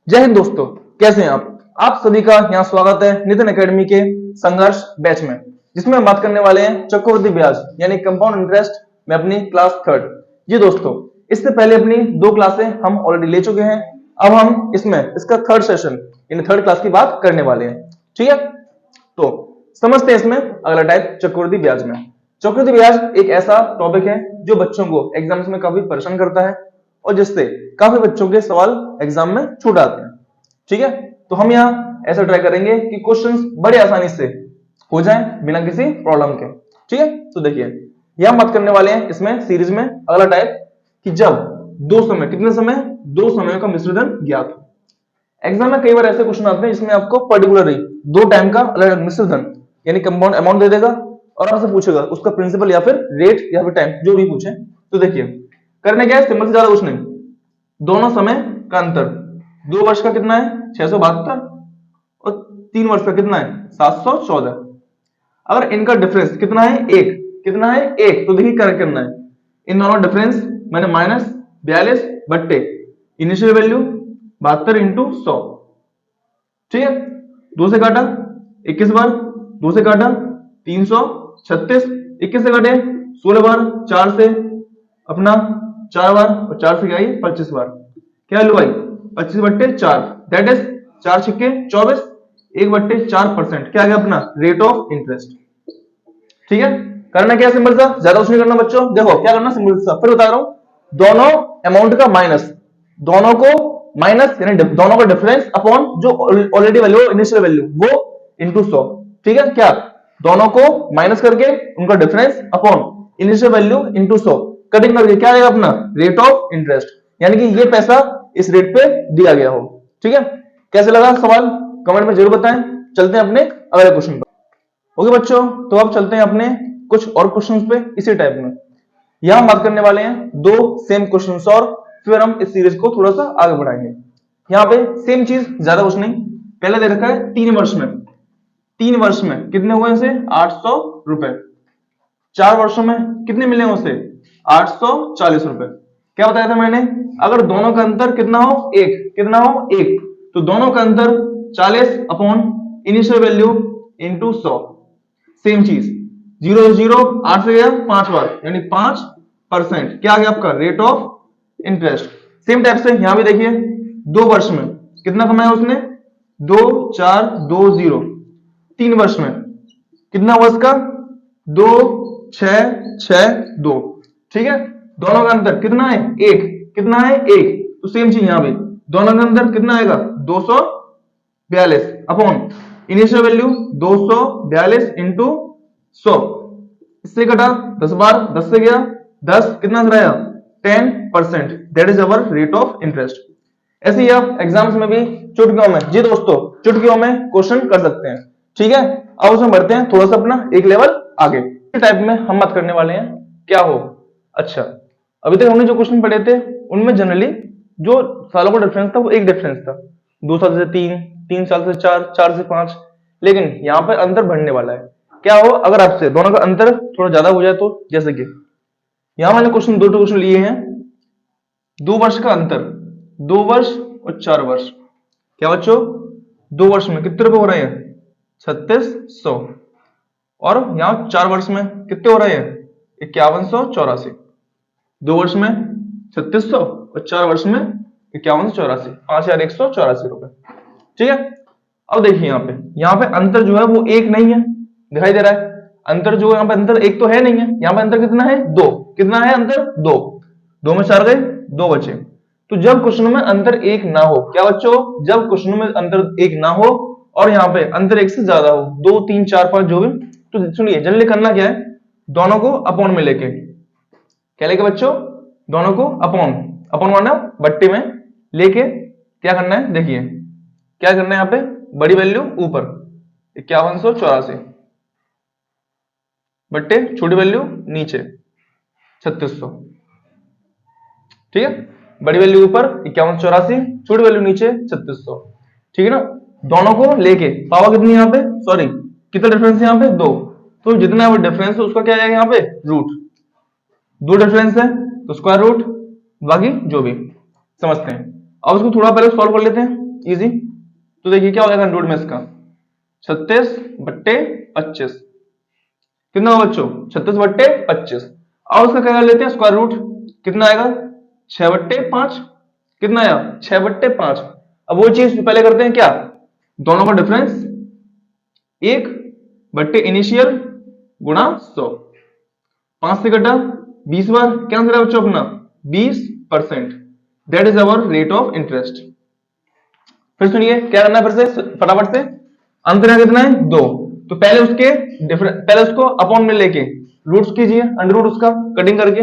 जय हिंद दोस्तों, कैसे हैं आप सभी का यहाँ स्वागत है नितिन एकेडमी के संघर्ष बैच में, जिसमें हम बात करने वाले हैं चक्रवृद्धि ब्याज यानी कंपाउंड इंटरेस्ट में अपनी क्लास थर्ड। जी दोस्तों, इससे पहले अपनी 2 क्लासें हम ऑलरेडी ले चुके हैं। अब हम इसमें इसका थर्ड सेशन यानी थर्ड क्लास की बात करने वाले हैं। ठीक है, तो समझते हैं इसमें अगला टाइप चक्रवृद्धि ब्याज में। चक्रवृद्धि ब्याज एक ऐसा टॉपिक है जो बच्चों को एग्जाम्स में काफी परेशान करता है और जिससे काफी बच्चों के सवाल एग्जाम में छूट आते हैं। ठीक है, तो हम यहाँ ऐसा ट्राई करेंगे कि क्वेश्चंस बड़े आसानी से हो जाएं बिना किसी प्रॉब्लम के। ठीक है, तो देखिए यहां बात करने वाले हैं इसमें सीरीज में अगला टाइप कि जब दो समय कितने समय दो समयों का मिश्रधन ज्ञात हो। एग्जाम में कई बार ऐसे क्वेश्चन आते हैं जिसमें आपको पर्टिकुलरली दो टाइम का अलग अलग मिश्रधन यानी कंपाउंड अमाउंट दे देगा और आपसे पूछेगा उसका प्रिंसिपल या फिर रेट या फिर टाइम जो भी पूछे। तो देखिए करने क्या है, सिंपल से ज्यादा कुछ नहीं, दोनों समय का अंतर 2 वर्ष का कितना है 672 और 3 वर्ष का कितना है 714। अगर इनका डिफरेंस कितना है एक तो देखिए क्या करना है, इन दोनों डिफरेंस मैंने -42 बट्टे इनिशियल वैल्यू 72 इंटू 100। ठीक है, 2 से काटा 21 बार, 2 से काटा 336, 21 से काटे 16 बार, 4 से अपना 4 बार और 4 से क्या आई 25 बार। क्या वैल्यू आई 25 बट्टे 4, दैट इज 4 छिक्के 24, 1 बट्टे 4%। क्या आ गया अपना रेट ऑफ इंटरेस्ट। ठीक है, करना क्या सिंपल सा, ज्यादा कुछ नहीं करना बच्चों। देखो क्या करना सिंपल सा, फिर बता रहा हूं, दोनों अमाउंट का माइनस, दोनों को माइनस यानी दोनों का डिफरेंस अपॉन जो ऑलरेडी वैल्यू इनिशियल वैल्यू वो इंटू 100। ठीक है, क्या दोनों को माइनस करके उनका difference upon initial value into 100 cutting करके क्या आएगा अपना रेट ऑफ इंटरेस्ट, यानी कि ये पैसा इस रेट पे दिया गया हो। ठीक है, कैसे लगा सवाल कमेंट में जरूर बताएं। चलते हैं अपने अगले क्वेश्चन पर। ओके बच्चों, तो अब चलते हैं अपने कुछ और क्वेश्चंस पे इसी टाइप में। यहां हम बात करने वाले हैं 2 सेम क्वेश्चंस और फिर हम इस सीरीज को थोड़ा सा आगे बढ़ाएंगे। यहाँ पे सेम चीज, ज्यादा कुछ नहीं। पहले दे रखा है 3 वर्ष में, 3 वर्ष में कितने हुए इसे 800 रुपए, 4 वर्षों में कितने मिले उसे 840 रुपए। क्या बताया था मैंने, अगर दोनों का अंतर कितना हो एक, तो दोनों का अंतर 40 upon initial value into 100। Same चीज 0 0 8 से गया 5 बार यानी 5%। क्या आ गया आपका rate of interest. Same type से यहां भी देखिए 2 वर्ष में कितना कमाया उसने 2 4 2 0, 3 वर्ष में कितना हुआ इसका 2 6 6 2। ठीक है, दोनों का अंतर कितना है एक, तो सेम चीज यहां भी दोनों का अंतर कितना आएगा 242 अपॉन इनिशियल वैल्यू 242 इंटू 100। इससे कटा 10 बार, 10 से गया 10, कितना आया 10%, that is our rate of interest. ऐसे ही आप एग्जाम्स में भी चुटकियों में, जी दोस्तों चुटकियों में क्वेश्चन कर सकते हैं। ठीक है, अब उसमें बढ़ते हैं थोड़ा सा अपना एक लेवल आगे। इस टाइप में हम बात करने वाले हैं क्या हो। अच्छा, अभी तक हमने जो क्वेश्चन पढ़े थे उनमें जनरली जो सालों का डिफरेंस था वो एक डिफरेंस था, 2 साल से 3, 3 साल से 4, 4 से 5। लेकिन यहाँ पर अंतर बढ़ने वाला है। क्या हो अगर आपसे दोनों का अंतर थोड़ा ज्यादा हो जाए तो, जैसे कि यहां मैंने क्वेश्चन 2 क्वेश्चन लिए हैं, 2 वर्ष का अंतर, 2 वर्ष और 4 वर्ष। क्या बच्चों 2 वर्ष में कितने रुपए हो रहे हैं 3600 और यहां 4 वर्ष में कितने हो रहे हैं 5184। 2 वर्ष में 3600 और 4 वर्ष में 5184, 5184 रुपए। ठीक है, अब देखिए यहाँ पे अंतर जो है वो एक नहीं है, दिखाई दे रहा है अंतर जो यहाँ पे अंतर एक तो है नहीं है, यहाँ पे अंतर कितना है 2, कितना है अंतर 2, 2 में 4 गए 2 बचे। तो जब क्वेश्चन में अंतर एक ना हो, क्या बच्चों जब क्वेश्चन में अंतर एक ना हो और यहाँ पे अंतर एक से ज्यादा हो 2 3 4 5 जो भी, तो सुनिए जनरली करना क्या है, दोनों को अपॉन में लेके, क्या लेके बच्चों दोनों को अपॉन माना बट्टे में लेके क्या करना है, देखिए क्या करना है यहाँ पे बड़ी वैल्यू ऊपर 5184 बट्टे छोटी वैल्यू नीचे 3600। ठीक है, बड़ी वैल्यू ऊपर 5184, छोटी वैल्यू नीचे 3600। ठीक है ना, दोनों को लेके पावर कितनी यहाँ पे, सॉरी कितना डिफरेंस है यहाँ पे 2, तो जितना वो डिफरेंस है उसका क्या आएगा यहाँ पे रूट, 2 डिफरेंस है तो स्क्वायर रूट, बाकी जो भी समझते हैं। अब उसको थोड़ा पहले सॉल्व कर लेते हैं। इजी। तो देखिए क्या हो जाएगा अंडर रूट में इसका 36/25 कितना होगा बच्चों 36/25। और उसका क्या कर लेते हैं स्क्वायर रूट, कितना आएगा 6/5 कितना आया 6/5। अब वो चीज पहले करते हैं क्या, दोनों का डिफरेंस 1/इनिशियल गुणा 100, 5 से कटा 20 बार, क्या आंसर है बच्चों अपना 20%। That is our rate of interest. फिर सुनिए क्या करना है, फिर से फटाफट से अंतर यहाँ कितना है 2। तो पहले उसके पहले उसको अपॉन में लेके रूट्स कीजिए, अंडर रूट उसका कटिंग करके,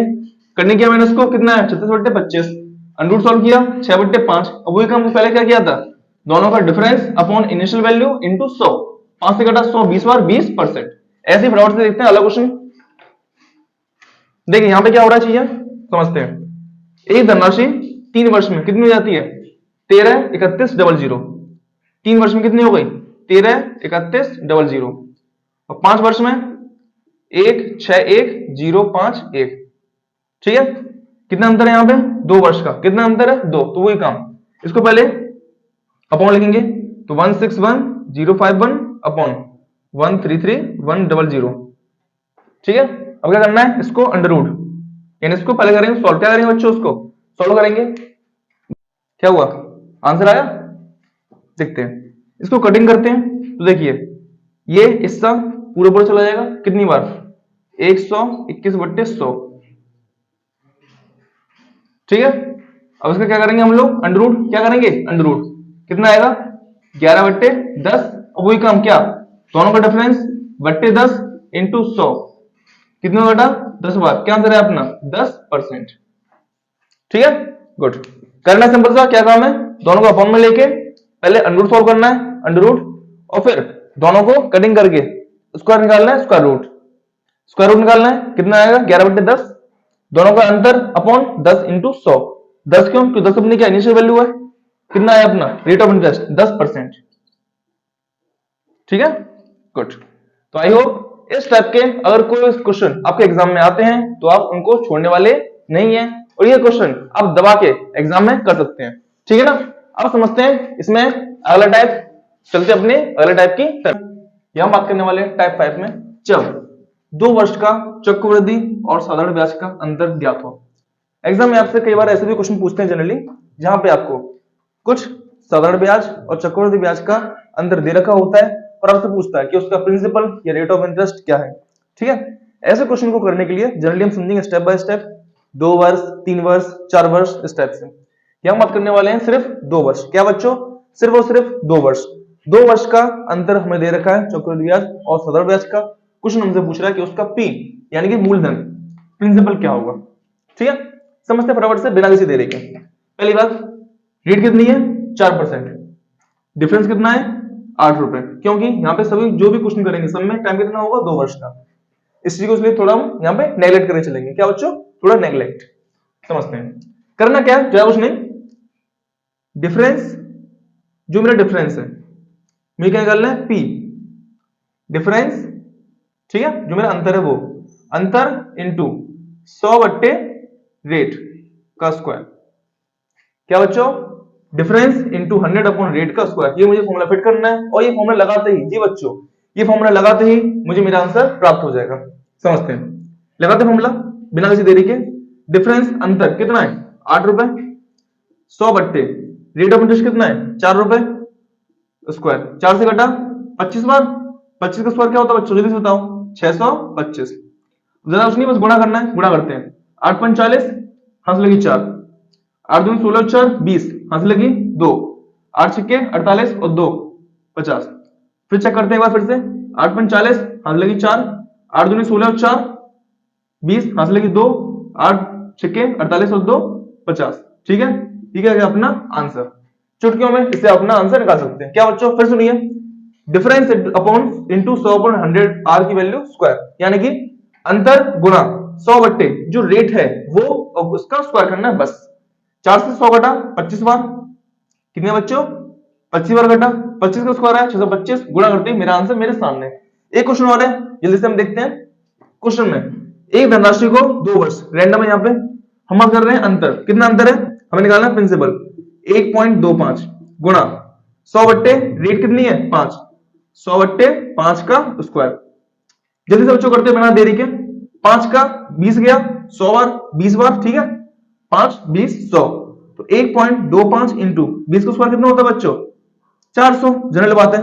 कटिंग किया मैंने उसको कितना है 36/25, अंडर रूट सॉल्व किया 6/5। अब वही काम पहले क्या किया था, दोनों का difference upon initial value into 100, 5 से कटा 100 20 बार 20%। ऐसे ही फटाफट से देखते हैं अगला क्वेश्चन। देखिए यहां पे क्या हो रहा चाहिए समझते हैं। एक धनराशि 3 वर्ष में कितनी हो जाती है 13,31,00। 3 वर्ष में कितनी हो गई 13,31,00 और 5 वर्ष में 1,61,051। ठीक है, कितना अंतर है यहाँ पे 2 वर्ष का, कितना अंतर है 2। तो वही काम, इसको पहले अपॉन लिखेंगे तो 161,051 अपॉन 133,100। ठीक है, अब क्या करना है इसको अंडर रूट, यानी इसको पहले करेंगे सॉल्व, क्या करेंगे बच्चों उसको सॉल्व करेंगे, क्या हुआ आंसर आया देखते हैं। इसको कटिंग करते हैं तो देखिए ये हिस्सा पूरा पूरा चला जाएगा कितनी बार 121/100। ठीक है, अब इसका क्या करेंगे हम लोग अंडर रूट, क्या करेंगे अंडर रूट, कितना आएगा 11/10। अब वही काम क्या, दोनों का डिफरेंस /10 इंटू 100 कितना बटा 10 बार, क्या आंसर है अपना 10%। ठीक है गुड, करना सिंपल सा, क्या काम है दोनों को अपॉन में लेके पहले अंडर रूट सॉल्व करना है अंडर रूट, और फिर दोनों को कटिंग करके स्क्वायर निकालना है स्क्वायर रूट, स्क्वायर रूट निकालना है कितना आएगा 11/10, दोनों का अंतर अपॉन 10 इंटू 100। 10 क्यों, क्योंकि 10 अपनी क्या इनिशियल वैल्यू है, कितना है अपना रेट ऑफ इंटरेस्ट 10%। ठीक है गुड, तो आई होप इस टाइप के अगर कोई क्वेश्चन आपके एग्जाम में आते हैं तो आप उनको छोड़ने वाले नहीं है, और ये क्वेश्चन आप दबा के एग्जाम में कर सकते हैं। ठीक है ना, अब समझते हैं इसमें अगला टाइप, चलते अपने अगले टाइप की तरफ। यहां बात करने वाले टाइप 5 में जब 2 वर्ष का चक्रवृद्धि और साधारण ब्याज का अंतर ज्ञात हो। एग्जाम में आपसे कई बार ऐसे भी क्वेश्चन पूछते हैं जनरली, जहां पे आपको कुछ साधारण ब्याज और चक्रवृद्धि ब्याज का अंतर दे रखा होता है और आपसे पूछता है कि उसका प्रिंसिपल या रेट ऑफ इंटरेस्ट क्या है। ठीक है, ऐसे क्वेश्चन को करने के लिए जनरली हम समझेंगे स्टेप बाय स्टेप, 2 वर्ष 3 वर्ष 4 वर्ष इस टाइप से। यहां बात करने वाले हैं सिर्फ 2 वर्ष, क्या बच्चों सिर्फ और सिर्फ 2 वर्ष। 2 वर्ष का अंतर हमें दे रखा है चक्रवृद्धि ब्याज और साधारण ब्याज का, क्वेश्चन हमसे पूछ रहा है कि उसका पी यानी कि मूलधन प्रिंसिपल क्या होगा। ठीक है, समझते फटाफट से बिना किसी देरी के। पहली बात रेट कितनी है 4%, डिफरेंस कितना है 8 रुपए, क्योंकि यहाँ पे सभी जो भी क्वेश्चन करेंगे सब में टाइम कितना होगा 2 वर्ष का, इस चीज को इसलिए थोड़ा हम यहाँ पे नेगलेक्ट करके चलेंगे। क्या बच्चों थोड़ा नेगलेक्ट, समझते हैं करना क्या है, क्या कुछ नहीं, डिफरेंस जो मेरा डिफरेंस है मुझे क्या निकालना है पी डिफरेंस। ठीक है, जो मेरा अंतर है वो अंतर इंटू 100/रेट का स्क्वायर, क्या बच्चों डिफरेंस इंटू 100 अपॉन रेट का स्क्वायर, ये मुझे फॉर्मूला फिट करना है, और ये फॉर्मूला लगाते ही जी बच्चों ये फॉर्मूला लगाते ही मुझे मेरा आंसर प्राप्त हो जाएगा। समझते हैं, लगाते फॉर्मूला बिना किसी देरी के, डिफरेंस अंतर कितना है 8 रुपए, 100/रेट ऑफ इंटरेस्ट कितना है 4 रुपए स्क्वायर, 4 से कटा 25 बार, 25 का स्क्वायर क्या होता है बच्चों जल्दी से बताओ 625। ज्यादा कुछ नहीं, बस गुणा करना है, गुणा करते हैं 8 × 40 हंस लगी 4, 8 दूनी 16 4 20 हंस लगी 2, 8 छक्के 48 और 2 50। फिर चेक करते हैं एक बार फिर से 8 × 40 हंस लगी 4, 8 दूनी 16 और 4 20 हंस लगी 2, 8 छक्के 48 और 2 50। ठीक है, ठीक है अपना आंसर, चुटकियों में इससे अपना आंसर निकाल सकते हैं। क्या बच्चों फिर सुनिए, डिफरेंस अपॉन इंटू 100/100 आर की वैल्यू स्क्वायर, यानी कि अंतर गुणा 100/, जो रेट है वो उसका स्क्वायर करना है बस। 4 से 100 घटा 25 बार, कितने बच्चों 25 बार घटा 25 का स्क्वायर है 625, गुणा करते हैं मेरा आंसर मेरे सामने। एक क्वेश्चन और है जल्दी से हम देखते हैं। क्वेश्चन में एक धनराशि को 2 वर्ष रैंडम है, यहाँ पे हम बात कर रहे हैं अंतर, कितना अंतर है हमें निकालना है प्रिंसिपल 1.25 गुणा 100 बट्टे रेट कितनी है 5, 100 बट्टे 5 का स्क्वायर। जल्दी से बच्चों करते हैं बिना देरी के। 5 का 20 गया, 100 बार 20 बार, ठीक है, 5 20 100, तो 1.25 इंटू 20 का स्क्वायर कितना होता है बच्चों 400। जनरल बात है,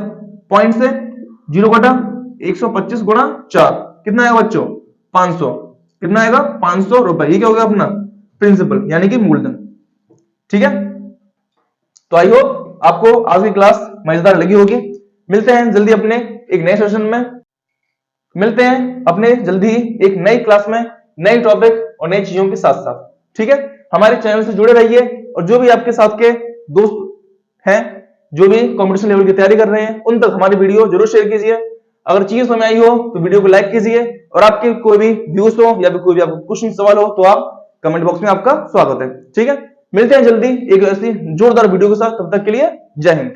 पॉइंट से 0 घटा 125 गुणा 4 कितना आएगा बच्चों 500, कितना आएगा 500 रुपए। ये क्या हो गया अपना प्रिंसिपल यानी कि मूलधन। ठीक है, तो आई होप आपको आज की क्लास मजेदार लगी होगी। मिलते हैं जल्दी अपने एक नए सेशन में, मिलते हैं अपने जल्दी ही एक नई क्लास में नए टॉपिक और नई चीजों के साथ साथ। ठीक है, हमारे चैनल से जुड़े रहिए और जो भी आपके साथ के दोस्त हैं जो भी कंपटीशन लेवल की तैयारी कर रहे हैं उन तक हमारी वीडियो जरूर शेयर कीजिए। अगर चीज समझ आई हो तो वीडियो को लाइक कीजिए और आपके कोई भी व्यूज हो या फिर कोई भी आपको क्वेश्चन सवाल हो तो आप कमेंट बॉक्स में आपका स्वागत है। ठीक है, मिलते हैं जल्दी एक ऐसी जोरदार वीडियो के साथ, तब तक के लिए जय हिंद।